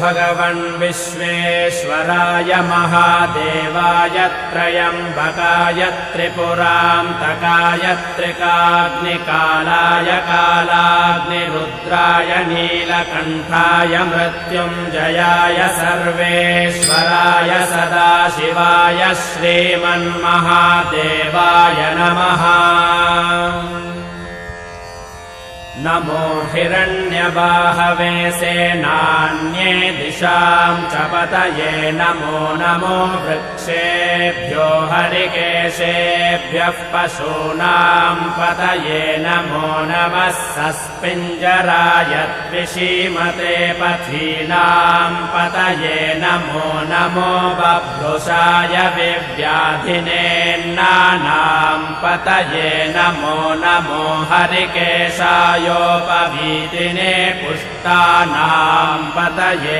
भगवन् विश्वेश्वराय महादेवाय त्रयम्बकाय त्रिपुरान्तकाय त्रिकाग्निकालाय कालाग्निरुद्राय नीलकण्ठाय मृत्युञ्जयाय सर्वेश्वराय सदाशिवाय श्रीमन्महादेवाय नमः। नमो हिरण्यबाहवे सेनान्ये दिशां च पतये नमो नमो वृक्षेभ्यो हरिकेशेभ्यः पशूनां पतये नमो नमः सस्पिञ्जराय द्विषीमते पथीनां पतये नमो नमो बभ्रुषाय विव्याधिनेन्नानां पतये नमो नमो हरिकेशाय योपवीतिने पुष्टानां पतये